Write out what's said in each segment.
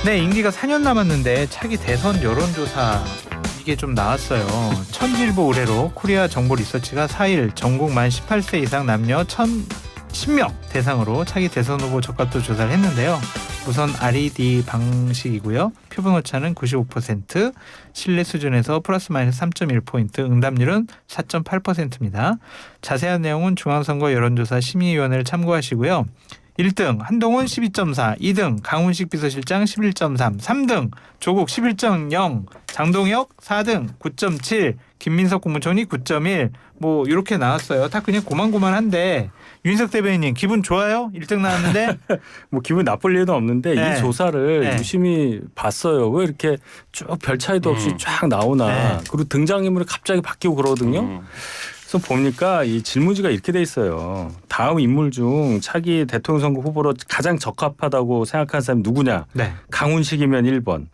네, 임기가 4년 남았는데 차기 대선 여론조사 이게 좀 나왔어요. 천일보 의뢰로 코리아 정보 리서치가 4일 전국 만 18세 이상 남녀 1,010명 대상으로 차기 대선 후보 적합도 조사를 했는데요. 우선 RED 방식이고요. 표본 오차는 95%, 신뢰 수준에서 플러스 마이너스 3.1포인트, 응답률은 4.8%입니다. 자세한 내용은 중앙선거 여론조사 심의위원회를 참고하시고요. 1등 한동훈 12.4, 2등 강훈식 비서실장 11.3, 3등 조국 11.0, 장동혁 4등 9.7, 김민석 국무총리 9.1 뭐 이렇게 나왔어요. 다 그냥 고만고만한데 윤석 대변인님 기분 좋아요? 1등 나왔는데? 뭐 기분 나쁠 일은 없는데 네. 이 조사를 네. 유심히 봤어요. 왜 이렇게 쭉 별 차이도 없이 쫙 나오나. 네. 그리고 등장인물이 갑자기 바뀌고 그러거든요. 그래서 보니까 이 질문지가 이렇게 돼 있어요. 다음 인물 중 차기 대통령 선거 후보로 가장 적합하다고 생각하는 사람이 누구냐. 네. 강훈식이면 1번,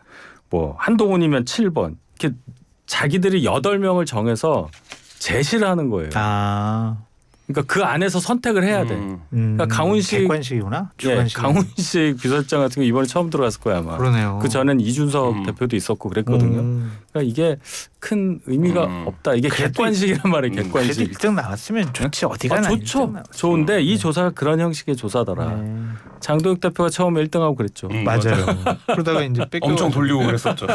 뭐 한동훈이면 7번. 이렇게 자기들이 8명을 정해서 제시를 하는 거예요. 아, 그러니까 그 안에서 선택을 해야 돼. 그러니까 강훈식 객관식이구나. 예, 주관식. 강훈식 비서실장 같은 거 이번에 처음 들어갔을 거야 아마. 그러네요. 그 전엔 이준석 대표도 있었고 그랬거든요. 그러니까 이게 큰 의미가 없다. 이게 그래도 객관식이란 말이에요. 그래도 객관식. 1등 나왔으면 좋지. 어디 가나. 좋죠. 1등 나왔으면. 좋은데 이 네. 조사가 그런 형식의 조사더라. 네. 장동혁 대표가 처음에 1등하고 그랬죠. 맞아요. 그러다가 이제 뺏겨. 엄청 돌리고 그랬었죠.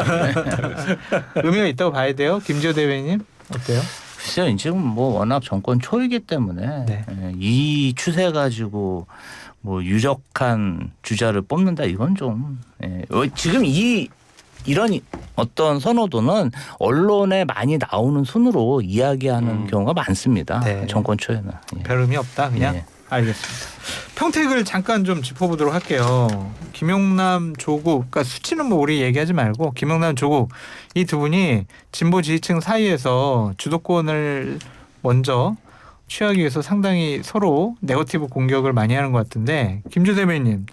의미가 있다고 봐야 돼요. 김지호 대변인님 어때요? 글쎄요, 지금 뭐 워낙 정권 초이기 때문에 네. 이 추세 가지고 뭐 유력한 주자를 뽑는다 이건 좀 지금 이런 어떤 선호도는 언론에 많이 나오는 순으로 이야기하는 경우가 많습니다. 네. 정권 초에는. 예. 별 의미 없다 그냥. 예. 알겠습니다. 평택을 잠깐 좀 짚어보도록 할게요. 김용남, 조국, 그러니까 수치는 뭐 우리 얘기하지 말고 김용남, 조국 이 두 분이 진보 지지층 사이에서 주도권을 먼저 취하기 위해서 상당히 서로 네거티브 공격을 많이 하는 것 같은데 김주 대변인님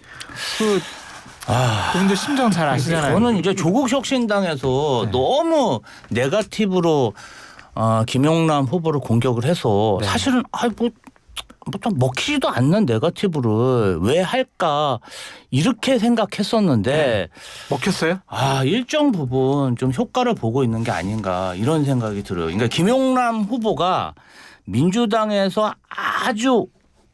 그분들 심정 잘 아시잖아요. 저는 이제 조국 혁신당에서 네. 너무 네거티브로 김용남 후보를 공격을 해서 네. 사실은 좀 먹히지도 않는 네거티브를 왜 할까 이렇게 생각했었는데 먹혔어요? 일정 부분 좀 효과를 보고 있는 게 아닌가 이런 생각이 들어요. 그러니까 김용남 후보가 민주당에서 아주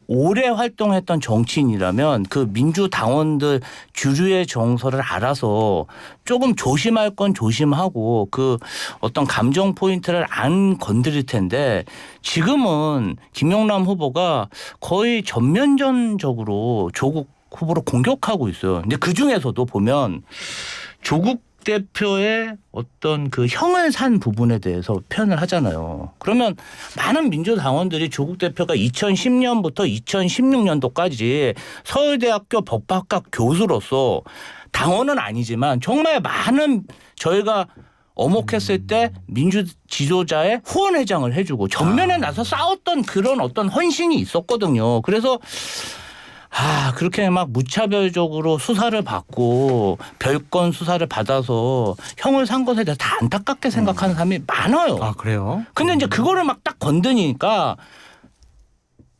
오래 활동했던 정치인이라면 그 민주당원들 주류의 정서를 알아서 조금 조심할 건 조심하고 그 어떤 감정 포인트를 안 건드릴 텐데 지금은 김용남 후보가 거의 전면전적으로 조국 후보를 공격하고 있어요. 근데 그 중에서도 보면 조국 대표의 어떤 그 형을 산 부분에 대해서 표현을 하잖아요. 그러면 많은 민주당원들이 조국 대표가 2010년부터 2016년도까지 서울대학교 법학과 교수로서 당원은 아니지만 정말 많은 저희가 어목했을 때 민주 지도자의 후원회장을 해주고 전면에 나서 싸웠던 그런 어떤 헌신이 있었거든요. 그래서 그렇게 막 무차별적으로 수사를 받고 별건 수사를 받아서 형을 산 것에 대해서 다 안타깝게 생각하는 사람이 많아요. 그래요? 근데 이제 그거를 막 딱 건드니까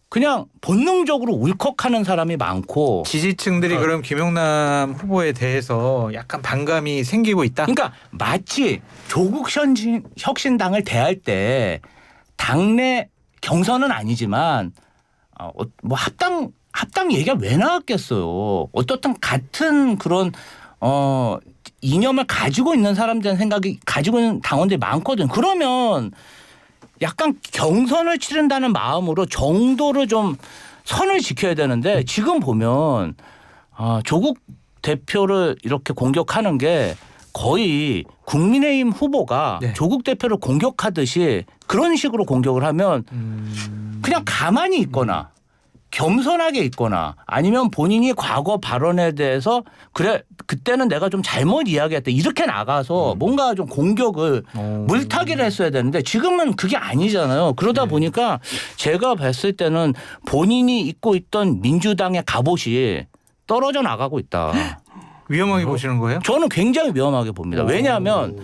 그냥 본능적으로 울컥하는 사람이 많고 지지층들이 그럼 김용남 후보에 대해서 약간 반감이 생기고 있다? 그러니까 마치 조국 혁신당을 대할 때 당내 경선은 아니지만 뭐 합당 얘기가 왜 나왔겠어요. 어떻든 같은 그런 이념을 가지고 있는 사람들의 생각이 가지고 있는 당원들이 많거든. 그러면 약간 경선을 치른다는 마음으로 정도를 좀 선을 지켜야 되는데 지금 보면 조국 대표를 이렇게 공격하는 게 거의 국민의힘 후보가 네. 조국 대표를 공격하듯이 그런 식으로 공격을 하면 그냥 가만히 있거나 겸손하게 있거나 아니면 본인이 과거 발언에 대해서 그래 그때는 내가 좀 잘못 이야기했다 이렇게 나가서 뭔가 좀 공격을 물타기를 했어야 되는데 지금은 그게 아니잖아요. 그러다 보니까 제가 봤을 때는 본인이 입고 있던 민주당의 갑옷이 떨어져 나가고 있다. 위험하게 보시는 거예요? 저는 굉장히 위험하게 봅니다. 왜냐하면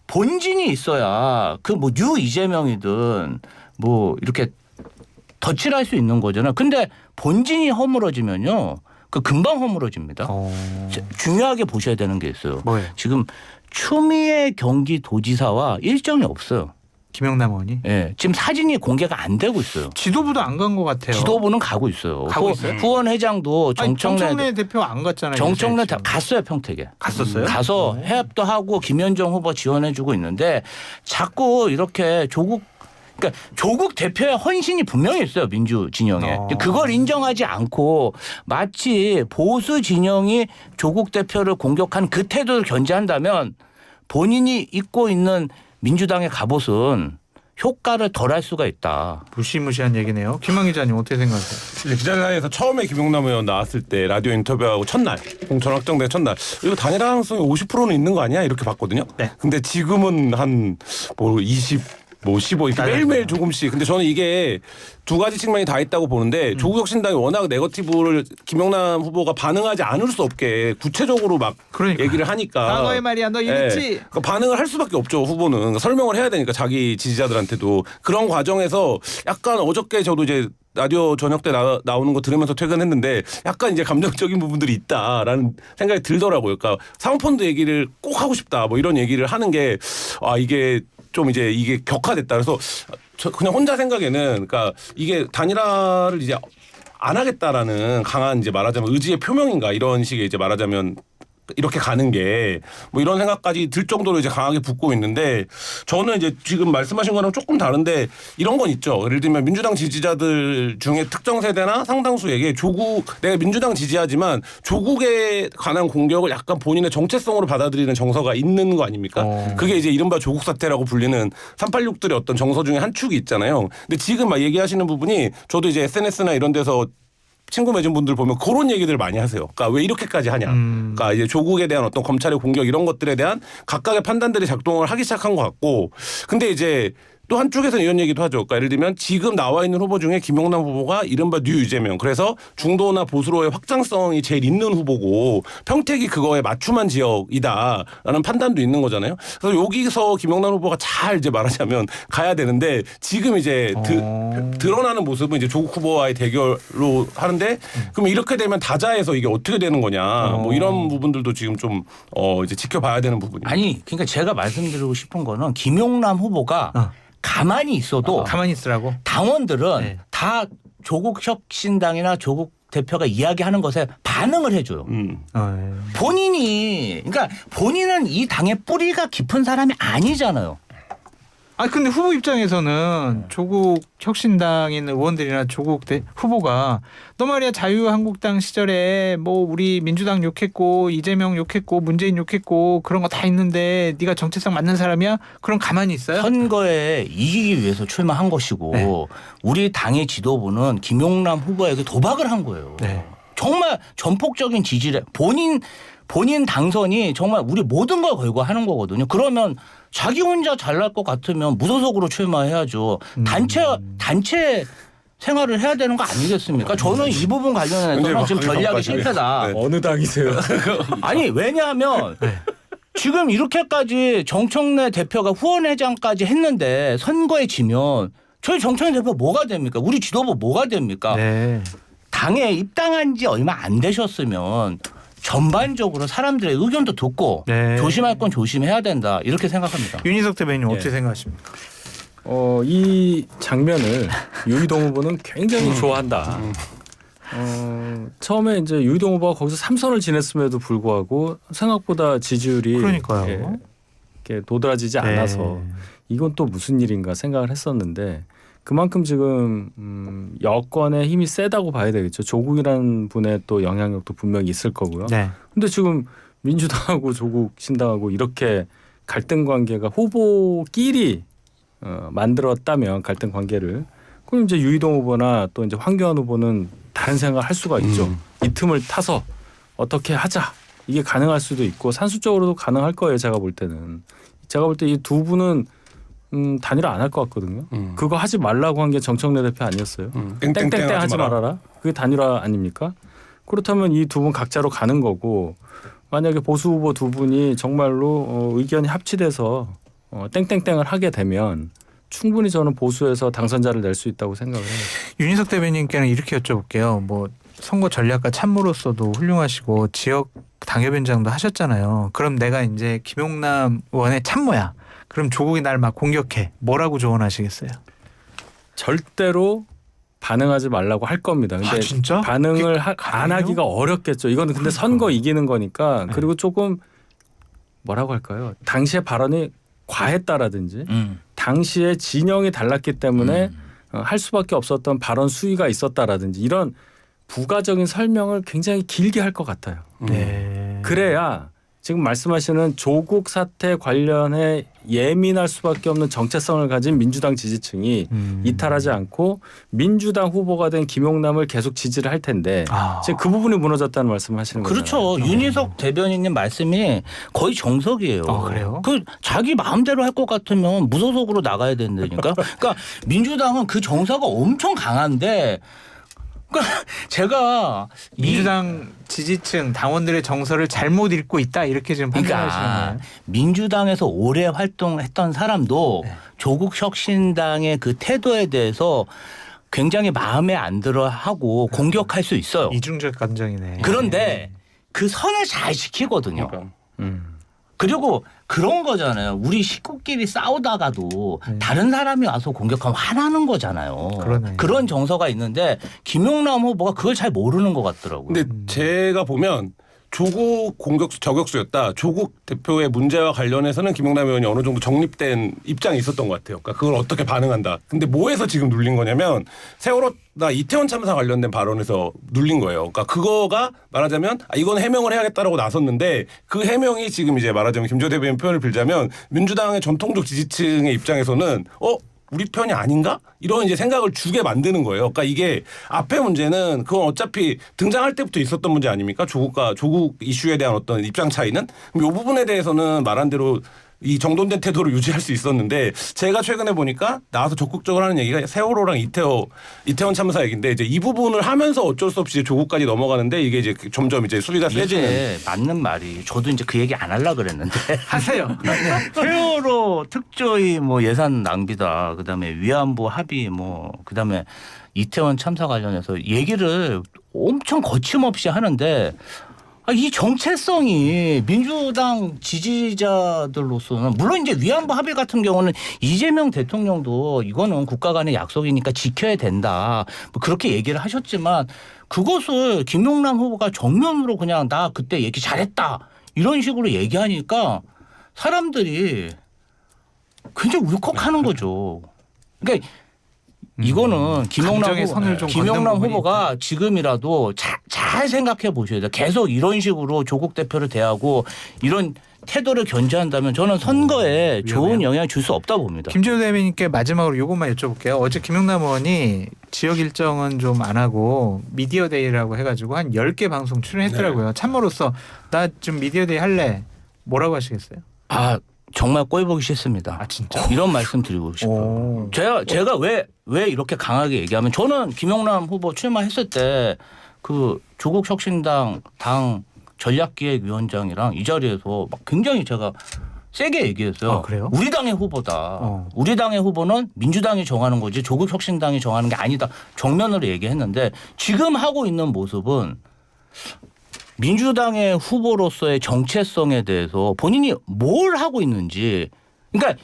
본진이 있어야 그 뭐 뉴 이재명이든 뭐 이렇게 덧칠할 수 있는 거잖아요. 근데 본진이 허물어지면요. 그 금방 허물어집니다. 중요하게 보셔야 되는 게 있어요. 뭐예요? 지금 추미애 경기도지사와 일정이 없어요. 김영남 의원이? 예, 지금 사진이 공개가 안 되고 있어요. 지도부도 안 간 것 같아요. 지도부는 가고 있어요. 가고 있어요? 후원 회장도 아니, 정청래 정청래 대표 안 갔잖아요. 정청래 지금. 갔어요, 평택에. 갔었어요? 가서 해협도 하고 김현정 후보 지원해주고 있는데 자꾸 이렇게 그러니까 조국 대표의 헌신이 분명히 있어요, 민주 진영에. 그걸 인정하지 않고 마치 보수 진영이 조국 대표를 공격한 그 태도를 견제한다면 본인이 입고 있는 민주당의 갑옷은 효과를 덜할 수가 있다. 무시무시한 얘기네요. 김한 기자님 어떻게 생각하세요? 기자회견에서 처음에 김용남 의원 나왔을 때 라디오 인터뷰하고 첫날 공천 확정된 첫날 이거 단일 가능성이 50%는 있는 거 아니야 이렇게 봤거든요. 네. 근데 지금은 한 뭐 20. 뭐 15 이렇게 매일매일 조금씩. 근데 저는 이게 두 가지 측면이 다 있다고 보는데 조국 혁신당이 워낙 네거티브를 김용남 후보가 반응하지 않을 수 없게 구체적으로 막 그러니까. 얘기를 하니까 과거에 말이야 너 이랬지. 그러니까 반응을 할 수밖에 없죠. 후보는 그러니까 설명을 해야 되니까 자기 지지자들한테도. 그런 과정에서 약간 어저께 저도 이제 라디오 저녁 때 나오는 거 들으면서 퇴근했는데 약간 이제 감정적인 부분들이 있다라는 생각이 들더라고요. 그러니까 사모펀드 얘기를 꼭 하고 싶다 뭐 이런 얘기를 하는 게 이게 좀 이제 이게 격화됐다. 그래서 저 그냥 혼자 생각에는 그러니까 이게 단일화를 이제 안 하겠다라는 강한 이제 말하자면 의지의 표명인가 이런 식의 이제 말하자면 이렇게 가는 게 뭐 이런 생각까지 들 정도로 이제 강하게 붙고 있는데 저는 이제 지금 말씀하신 거랑 조금 다른데 이런 건 있죠. 예를 들면 민주당 지지자들 중에 특정 세대나 상당수에게 내가 민주당 지지하지만 조국에 관한 공격을 약간 본인의 정체성으로 받아들이는 정서가 있는 거 아닙니까? 그게 이제 이른바 조국 사태라고 불리는 386들의 어떤 정서 중에 한 축이 있잖아요. 근데 지금 막 얘기하시는 부분이 저도 이제 SNS나 이런 데서 친구 맺은 분들 보면 그런 얘기들 많이 하세요. 그러니까 왜 이렇게까지 하냐. 그러니까 이제 조국에 대한 어떤 검찰의 공격 이런 것들에 대한 각각의 판단들이 작동을 하기 시작한 것 같고. 근데 이제 또 한쪽에서는 이런 얘기도 하죠. 그러니까 예를 들면 지금 나와 있는 후보 중에 김용남 후보가 이른바 뉴 유재명. 그래서 중도나 보수로의 확장성이 제일 있는 후보고 평택이 그거에 맞춤한 지역이다라는 판단도 있는 거잖아요. 그래서 여기서 김용남 후보가 잘 이제 말하자면 가야 되는데 지금 이제 드러나는 모습은 이제 조국 후보와의 대결로 하는데 그럼 이렇게 되면 다자에서 이게 어떻게 되는 거냐. 뭐 이런 부분들도 지금 좀 이제 지켜봐야 되는 부분이에요. 아니 그러니까 제가 말씀드리고 싶은 거는 김용남 후보가 가만히 있어도 가만히 있으라고. 당원들은 네. 다 조국 혁신당이나 조국 대표가 이야기하는 것에 반응을 해줘요. 그러니까 본인은 이 당의 뿌리가 깊은 사람이 아니잖아요. 아 근데 후보 입장에서는 조국 혁신당에 있는 의원들이나 조국 후보가 너 말이야 자유한국당 시절에 뭐 우리 민주당 욕했고 이재명 욕했고 문재인 욕했고 그런 거 다 있는데 네가 정체성 맞는 사람이야? 그럼 가만히 있어요? 선거에 이기기 위해서 출마한 것이고 네. 우리 당의 지도부는 김용남 후보에게 도박을 한 거예요. 네. 정말 전폭적인 지지를 본인 당선이 정말 우리 모든 걸 걸고 하는 거거든요. 그러면 자기 혼자 잘날 것 같으면 무소속으로 출마해야죠. 단체 생활을 해야 되는 거 아니겠습니까? 저는 이 부분 관련해서는 지금 전략이 실패다. 네. 어느 당이세요? 아니 왜냐하면 지금 이렇게까지 정청래 대표가 후원회장까지 했는데 선거에 지면 저희 정청래 대표 뭐가 됩니까? 우리 지도부 뭐가 됩니까? 네. 당에 입당한 지 얼마 안 되셨으면 전반적으로 사람들의 의견도 듣고 네. 조심할 건 조심해야 된다 이렇게 생각합니다. 윤희석 대변인 어떻게 생각하십니까? 이 장면을 유이동 후보는 굉장히 좋아한다. 처음에 이제 유이동 후보가 거기서 3선을 지냈음에도 불구하고 생각보다 지지율이 그러니까요. 이렇게 도드라지지 않아서 이건 또 무슨 일인가 생각을 했었는데 그만큼 지금 여권의 힘이 세다고 봐야 되겠죠. 조국이라는 분의 또 영향력도 분명히 있을 거고요. 네. 근데 지금 민주당하고 조국 신당하고 이렇게 갈등 관계가 후보끼리 만들었다면 갈등 관계를 그럼 이제 유이동 후보나 또 이제 황교안 후보는 다른 생각을 할 수가 있죠. 이 틈을 타서 어떻게 하자 이게 가능할 수도 있고 산술적으로도 가능할 거예요. 제가 볼 때는 제가 볼 때 이 두 분은 단일화 안 할 것 같거든요. 그거 하지 말라고 한 게 정청래 대표 아니었어요. 땡땡땡 하지 말아라. 그게 단일화 아닙니까? 그렇다면 이 두 분 각자로 가는 거고 만약에 보수 후보 두 분이 정말로 의견이 합치돼서 땡땡땡을 하게 되면 충분히 저는 보수에서 당선자를 낼 수 있다고 생각을 해요. 윤희석 대변인께는 이렇게 여쭤볼게요. 뭐 선거 전략가 참모로서도 훌륭하시고 지역 당협위원장도 하셨잖아요. 그럼 내가 이제 김용남 의원의 참모야. 그럼 조국이 날 막 공격해. 뭐라고 조언하시겠어요? 절대로 반응하지 말라고 할 겁니다. 근데 진짜? 반응을 안 가능해요? 하기가 어렵겠죠. 이거는 근데 선거 이기는 거니까. 네. 그리고 조금 뭐라고 할까요? 당시의 발언이 과했다라든지 당시에 진영이 달랐기 때문에 할 수밖에 없었던 발언 수위가 있었다라든지 이런 부가적인 설명을 굉장히 길게 할 것 같아요. 네. 그래야 지금 말씀하시는 조국 사태 관련해 예민할 수밖에 없는 정체성을 가진 민주당 지지층이 이탈하지 않고 민주당 후보가 된 김용남을 계속 지지를 할 텐데 지금 그 부분이 무너졌다는 말씀하시는 거죠. 그렇죠. 윤희석 대변인님 말씀이 거의 정석이에요. 그래요? 그 자기 마음대로 할 것 같으면 무소속으로 나가야 된다니까. 그러니까 민주당은 그 정서가 엄청 강한데, 그러니까 제가 민주당 지지층 당원들의 정서를 잘못 읽고 있다 이렇게 지금 판단하시는 그러니까 거예요. 민주당에서 오래 활동했던 사람도 조국 혁신당의 그 태도에 대해서 굉장히 마음에 안 들어하고 공격할 수 있어요. 이중적 감정이네. 그런데 그 선을 잘 지키거든요. 그러니까. 그리고 그런 거잖아요. 우리 식구끼리 싸우다가도 다른 사람이 와서 공격하면 화나는 거잖아요. 그러네. 그런 정서가 있는데 김용남 후보가 그걸 잘 모르는 것 같더라고요. 근데 제가 보면 조국 공격수 저격수였다. 조국 대표의 문제와 관련해서는 김용남 의원이 어느 정도 정립된 입장이 있었던 것 같아요. 그러니까 그걸 어떻게 반응한다. 근데 뭐에서 지금 눌린 거냐면 세월호나 이태원 참사 관련된 발언에서 눌린 거예요. 그러니까 그거가 말하자면 이건 해명을 해야겠다라고 나섰는데 그 해명이 지금 이제 말하자면 김조 대변인 표현을 빌자면 민주당의 전통적 지지층의 입장에서는 우리 편이 아닌가? 이런 이제 생각을 주게 만드는 거예요. 그러니까 이게 앞의 문제는 그건 어차피 등장할 때부터 있었던 문제 아닙니까? 조국 이슈에 대한 어떤 입장 차이는? 그럼 이 부분에 대해서는 말한 대로 이 정돈된 태도를 유지할 수 있었는데 제가 최근에 보니까 나와서 적극적으로 하는 얘기가 세월호랑 이태원 참사 얘기인데 이제 이 부분을 하면서 어쩔 수 없이 조국까지 넘어가는데 이게 이제 점점 이제 수위가 세지는. 이게 맞는 말이 저도 이제 그 얘기 안 하려고 그랬는데 하세요. 세월호 특조위 뭐 예산 낭비다. 그다음에 위안부 합의 뭐 그다음에 이태원 참사 관련해서 얘기를 엄청 거침없이 하는데 이 정체성이 민주당 지지자들로서는 물론 이제 위안부 합의 같은 경우는 이재명 대통령도 이거는 국가 간의 약속이니까 지켜야 된다. 뭐 그렇게 얘기를 하셨지만 그것을 김용남 후보가 정면으로 그냥 나 그때 얘기 잘했다. 이런 식으로 얘기하니까 사람들이 굉장히 울컥하는 거죠. 그러니까 이거는 감정의 선을 좀 김용남 걷는 부분이 후보가 지금이라도 잘 생각해 보셔야 돼요. 계속 이런 식으로 조국 대표를 대하고 이런 태도를 견제한다면 저는 선거에 좋은 영향을 줄 수 없다고 봅니다. 김재호 대변인께 마지막으로 이것만 여쭤볼게요. 어제 김용남 의원이 지역 일정은 좀 안 하고 미디어 데이라고 해가지고 한 10개 방송 출연했더라고요. 참모로서 나 좀 미디어 데이 할래. 뭐라고 하시겠어요? 정말 꼴 보기 싫습니다. 진짜? 이런 말씀 드리고 싶어요. 제가 왜 이렇게 강하게 얘기하면 저는 김용남 후보 출마했을 때 그 조국 혁신당 당 전략기획위원장이랑 이 자리에서 막 굉장히 제가 세게 얘기했어요. 그래요? 우리 당의 후보다. 우리 당의 후보는 민주당이 정하는 거지 조국 혁신당이 정하는 게 아니다. 정면으로 얘기했는데 지금 하고 있는 모습은 민주당의 후보로서의 정체성에 대해서 본인이 뭘 하고 있는지, 그러니까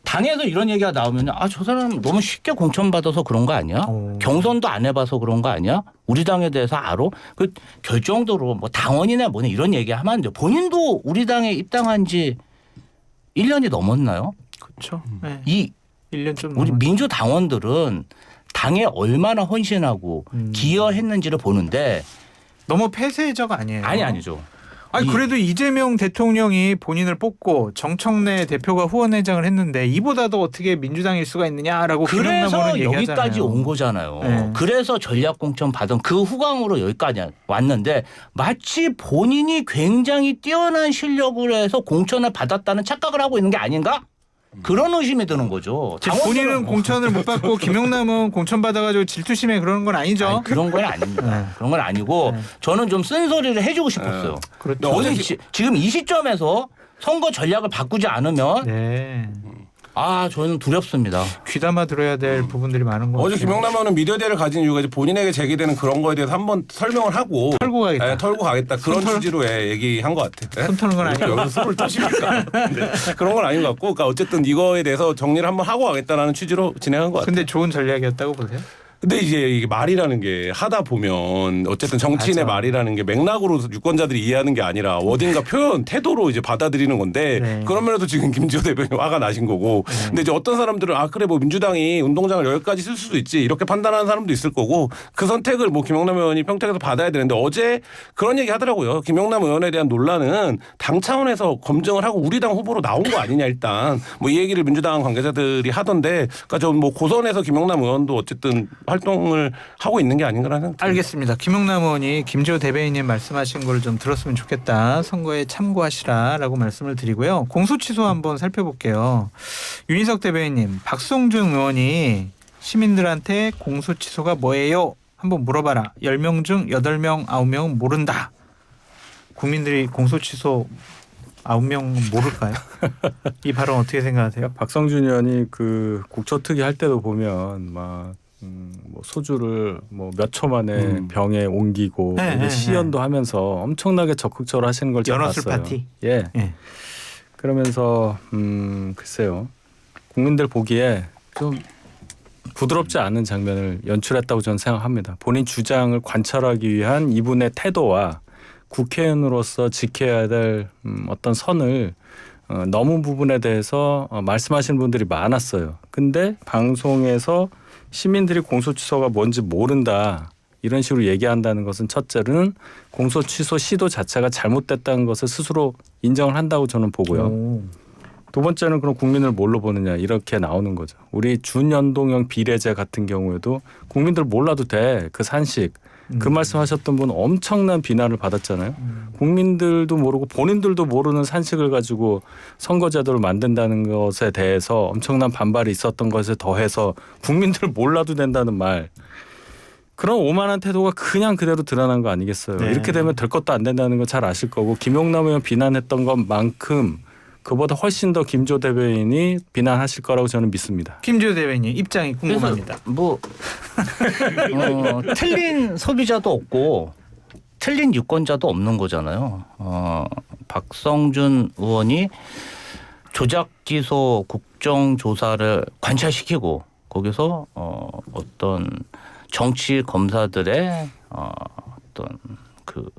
당에서 이런 얘기가 나오면 저 사람 너무 쉽게 공천받아서 그런 거 아니야? 경선도 안 해봐서 그런 거 아니야? 우리 당에 대해서 알아? 그 결정적으로 뭐 당원이나 뭐냐 이런 얘기하면 안 돼. 본인도 우리 당에 입당한 지 1년이 넘었나요? 그렇죠. 네. 1년 좀 우리 넘었죠. 민주당원들은 당에 얼마나 헌신하고 기여했는지를 보는데 너무 폐쇄적 아니에요? 아니죠. 그래도 이재명 대통령이 본인을 뽑고 정청래 대표가 후원회장을 했는데 이보다도 어떻게 민주당일 수가 있느냐라고 그래서 얘기하잖아요. 여기까지 온 거잖아요. 네. 그래서 전략공천 받은 그 후광으로 여기까지 왔는데 마치 본인이 굉장히 뛰어난 실력을 해서 공천을 받았다는 착각을 하고 있는 게 아닌가? 그런 의심이 드는 거죠. 본인은 공천을 못 받고 김용남은 공천 받아가지고 질투심에 그러는 건 아니죠? 그런 건 아닙니다. 그런 건 아니고 저는 좀 쓴소리를 해주고 싶었어요. 그렇죠. 지금 이 시점에서 선거 전략을 바꾸지 않으면 저는 두렵습니다. 귀담아 들어야 될 부분들이 많은 것 같아요. 어제 김영남 의원은 미디어데이를 가진 이유가 이제 본인에게 제기되는 그런 거에 대해서 한번 설명을 하고 털고 가겠다. 털고 가겠다 그런 취지로 얘기한 것 같아요. 손 터는 건 아니고. 여기서 손을 터시니까 그런 건 아닌 것 같고, 그러니까 어쨌든 이거에 대해서 정리를 한번 하고 가겠다라는 취지로 진행한 것 같아요. 근데 좋은 전략이었다고 보세요? 근데 이제 이게 말이라는 게 하다 보면 어쨌든 정치인의 맞아. 말이라는 게 맥락으로 유권자들이 이해하는 게 아니라 워딩과 표현, 태도로 이제 받아들이는 건데 네. 그런 면에서 지금 김지호 대변인 화가 나신 거고. 근데 이제 어떤 사람들은 그래 뭐 민주당이 운동장을 여기까지 쓸 수도 있지 이렇게 판단하는 사람도 있을 거고, 그 선택을 뭐 김영남 의원이 평택에서 받아야 되는데 어제 그런 얘기 하더라고요. 김영남 의원에 대한 논란은 당 차원에서 검증을 하고 우리 당 후보로 나온 거 아니냐 일단 뭐 이 얘기를 민주당 관계자들이 하던데, 그러니까 좀 뭐 고선에서 김영남 의원도 어쨌든 활동을 하고 있는 게 아닌가라는 생각이 듭니다. 알겠습니다. 김용남 의원이 김지호 대변인님 말씀하신 걸 좀 들었으면 좋겠다. 선거에 참고하시라라고 말씀을 드리고요. 공소 취소 한번 살펴볼게요. 윤희석 대변인님, 박성준 의원이 시민들한테 공소 취소가 뭐예요? 한번 물어봐라. 10명 중 8명, 9명은 모른다. 국민들이 공소 취소 9명 모를까요? 이 발언 어떻게 생각하세요? 박성준 의원이 그 국초특위 할 때도 보면 막 뭐 소주를 뭐 몇 초 만에 병에 옮기고 네, 시연도 하면서 엄청나게 적극적으로 하시는 걸 제가 연어술 봤어요. 파티. 예. 예. 그러면서 글쎄요. 국민들 보기에 좀 부드럽지 않은 장면을 연출했다고 저는 생각합니다. 본인 주장을 관철하기 위한 이분의 태도와 국회의원으로서 지켜야 될 어떤 선을 넘은 부분에 대해서 말씀하시는 분들이 많았어요. 근데 방송에서 시민들이 공소취소가 뭔지 모른다 이런 식으로 얘기한다는 것은 첫째로는 공소취소 시도 자체가 잘못됐다는 것을 스스로 인정을 한다고 저는 보고요. 오. 두 번째는 그럼 국민을 뭘로 보느냐 이렇게 나오는 거죠. 우리 준연동형 비례제 같은 경우에도 국민들 몰라도 돼. 그 산식. 그 말씀하셨던 분 엄청난 비난을 받았잖아요. 국민들도 모르고 본인들도 모르는 산식을 가지고 선거제도를 만든다는 것에 대해서 엄청난 반발이 있었던 것에 더해서 국민들 몰라도 된다는 말. 그런 오만한 태도가 그냥 그대로 드러난 거 아니겠어요. 네. 이렇게 되면 될 것도 안 된다는 거 잘 아실 거고, 김용남 의원 비난했던 것만큼 그보다 훨씬 더 김조 대변인이 비난하실 거라고 저는 믿습니다. 김지호 대변인 입장이 궁금합니다. 뭐 틀린 소비자도 없고 틀린 유권자도 없는 거잖아요. 박성준 의원이 조작 기소 국정조사를 관찰시키고 거기서 어떤 정치 검사들의 어떤 그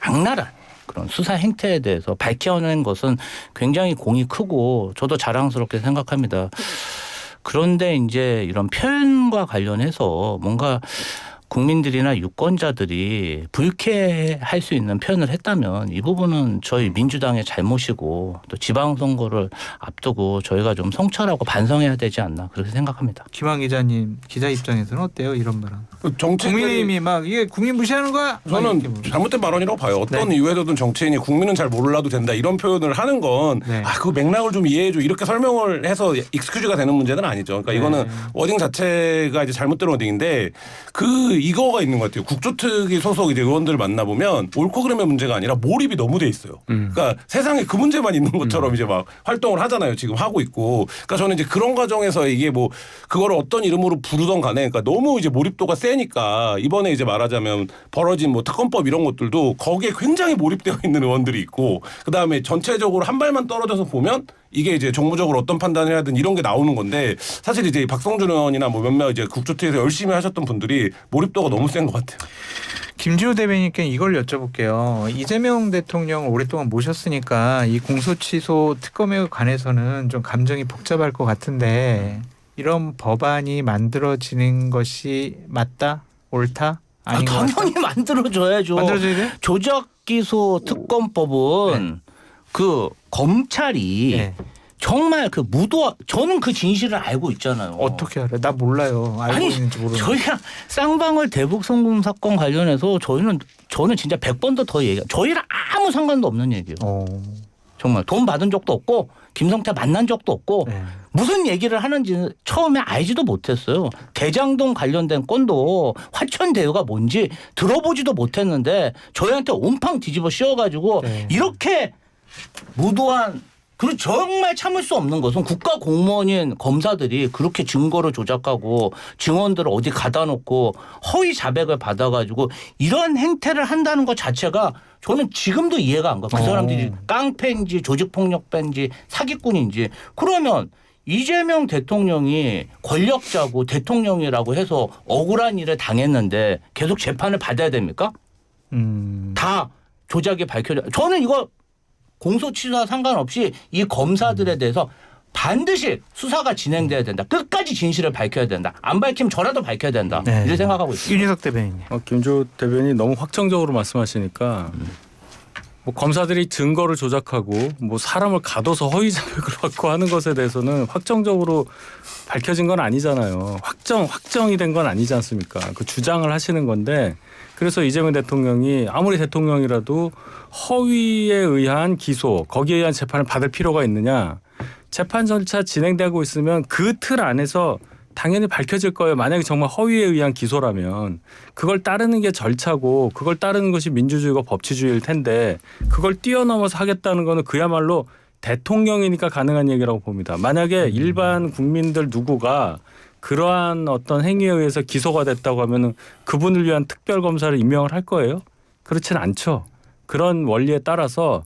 악랄한 그런 수사 행태에 대해서 밝혀낸 것은 굉장히 공이 크고 저도 자랑스럽게 생각합니다. 그런데 이제 이런 표현과 관련해서 뭔가 국민들이나 유권자들이 불쾌할 수 있는 표현을 했다면 이 부분은 저희 민주당의 잘못이고 또 지방선거를 앞두고 저희가 좀 성찰하고 반성해야 되지 않나 그렇게 생각합니다. 김한 기자님 기자 입장에서는 어때요 이런 발언? 정치인들이 국민의힘이 막 이게 국민 무시하는 거야? 막 이렇게 저는 물어요. 잘못된 발언이라고 봐요. 어떤 이유에서든 정치인이 국민은 잘 몰라도 된다 이런 표현을 하는 건 네. 그 맥락을 좀 이해해줘 이렇게 설명을 해서 익스큐즈가 되는 문제는 아니죠. 그러니까 이거는 워딩 자체가 이제 잘못된 워딩인데 이거가 있는 것 같아요. 국조특위 소속 이제 의원들을 만나보면 옳고 그름의 문제가 아니라 몰입이 너무 돼 있어요. 그러니까 세상에 그 문제만 있는 것처럼 이제 막 활동을 하잖아요. 지금 하고 있고. 그러니까 저는 이제 그런 과정에서 이게 뭐 그거를 어떤 이름으로 부르던 간에 그러니까 너무 이제 몰입도가 세니까 이번에 이제 말하자면 벌어진 뭐 특검법 이런 것들도 거기에 굉장히 몰입되어 있는 의원들이 있고 그다음에 전체적으로 한 발만 떨어져서 보면 이게 이제 정무적으로 어떤 판단을 해야 되든 이런 게 나오는 건데 사실 이제 박성준 의원이나 뭐 몇몇 이제 국조특위에서 열심히 하셨던 분들이 몰입도가 너무 센 것 같아요. 김지호 대변인께 이걸 여쭤볼게요. 이재명 대통령을 오랫동안 모셨으니까 이 공소취소 특검에 관해서는 좀 감정이 복잡할 것 같은데 이런 법안이 만들어지는 것이 맞다? 옳다? 아닌 것 같다? 당연히 만들어줘야죠. 만들어져야 돼? 조작기소 특검법은 그 검찰이 네. 정말 그 저는 그 진실을 알고 있잖아요. 어떻게 알아요? 나 몰라요. 알고 아니, 있는지 모르는. 저희가 쌍방울 대북 송금 사건 관련해서 저는 진짜 100번도 더 얘기해요. 저희랑 아무 상관도 없는 얘기예요. 정말 돈 받은 적도 없고 김성태 만난 적도 없고 네. 무슨 얘기를 하는지 처음에 알지도 못했어요. 대장동 관련된 건도 화천대유가 뭔지 들어보지도 못했는데 저희한테 온팡 뒤집어 씌워가지고 네. 이렇게 무도한 그리고 정말 참을 수 없는 것은 국가 공무원인 검사들이 그렇게 증거를 조작하고 증언들을 어디 가다 놓고 허위 자백을 받아가지고 이런 행태를 한다는 것 자체가 저는 지금도 이해가 안 가. 그 사람들이 깡패인지 조직폭력배인지 사기꾼인지. 그러면 이재명 대통령이 권력자고 대통령이라고 해서 억울한 일을 당했는데 계속 재판을 받아야 됩니까? 다 조작이 밝혀져. 저는 이거 공소치사 상관없이 이 검사들에 대해서 반드시 수사가 진행돼야 된다. 끝까지 진실을 밝혀야 된다. 안 밝히면 저라도 밝혀야 된다. 네. 이렇게 생각하고 있습니다. 윤희석 대변인님. 김조 대변인이 너무 확정적으로 말씀하시니까 뭐 검사들이 증거를 조작하고 뭐 사람을 가둬서 허위 자백을 받고 하는 것에 대해서는 확정적으로 밝혀진 건 아니잖아요. 확정이 된 건 아니지 않습니까? 그 주장을 하시는 건데 그래서 이재명 대통령이 아무리 대통령이라도 허위에 의한 기소 거기에 의한 재판을 받을 필요가 있느냐. 재판 절차 진행되고 있으면 그 틀 안에서 당연히 밝혀질 거예요. 만약에 정말 허위에 의한 기소라면 그걸 따르는 게 절차고 그걸 따르는 것이 민주주의고 법치주의일 텐데 그걸 뛰어넘어서 하겠다는 거는 그야말로 대통령이니까 가능한 얘기라고 봅니다. 만약에 일반 국민들 누구가 그러한 어떤 행위에 의해서 기소가 됐다고 하면은 그분을 위한 특별검사를 임명을 할 거예요? 그렇진 않죠. 그런 원리에 따라서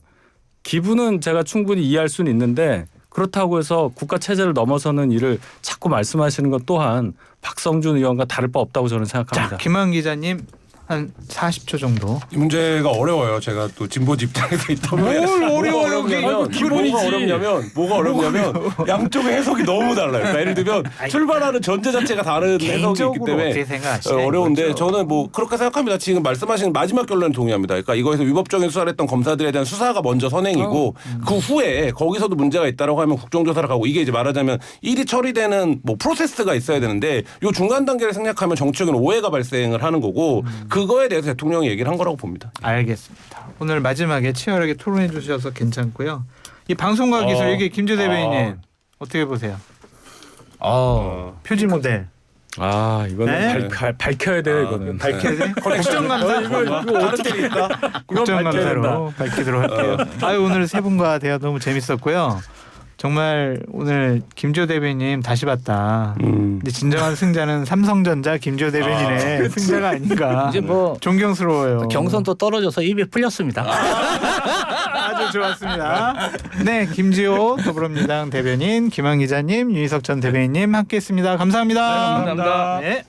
기분은 제가 충분히 이해할 수는 있는데 그렇다고 해서 국가 체제를 넘어서는 일을 자꾸 말씀하시는 것 또한 박성준 의원과 다를 바 없다고 저는 생각합니다. 자, 김한 기자님 한 40초 정도. 이 문제가 어려워요. 제가 또 진보지 입장에서 있다 보면 뭘 어려워요, 뭐가 그게. 어렵냐면 뭐가 어렵냐면 양쪽의 해석이 너무 달라요. 그러니까 예를 들면 출발하는 전제 자체가 다른 해석이 있기 개인적으로 때문에 어떻게 생각하시나요? 어려운데 그렇죠. 저는 뭐 그렇게 생각합니다. 지금 말씀하신 마지막 결론에 동의합니다. 그러니까 이거에서 위법적인 수사를 했던 검사들에 대한 수사가 먼저 선행이고 그 후에 거기서도 문제가 있다라고 하면 국정조사를 가고 이게 이제 말하자면 일이 처리되는 뭐 프로세스가 있어야 되는데 요 중간 단계를 생략하면 정치적인 오해가 발생을 하는 거고 그거에 대해서 대통령이 얘기를 한 거라고 봅니다. 알겠습니다. 오늘 마지막에 치열하게 토론해 주셔서 괜찮고요. 이 방송과 기술 이게 김조 대변인님 어떻게 보세요? 표지 모델. 이거는 네? 밝혀야 돼요. 이거는. 밝혀야 돼? 국정감사 이거 어떻게 될까? 국정감사로 밝히도록 할게요. 아유, 오늘 세 분과 대화 너무 재밌었고요. 정말 오늘 김조 대변인 다시 봤다. 근데 진정한 승자는 삼성전자 김조 대변인의 승자가 아닌가. 이제 뭐 존경스러워요. 경선도 떨어져서 입이 풀렸습니다. 아주 좋았습니다. 네, 김지호 더불어민주당 대변인, 김한 기자님, 윤희석 전 대변인님 함께했습니다. 감사합니다. 네, 감사합니다. 네.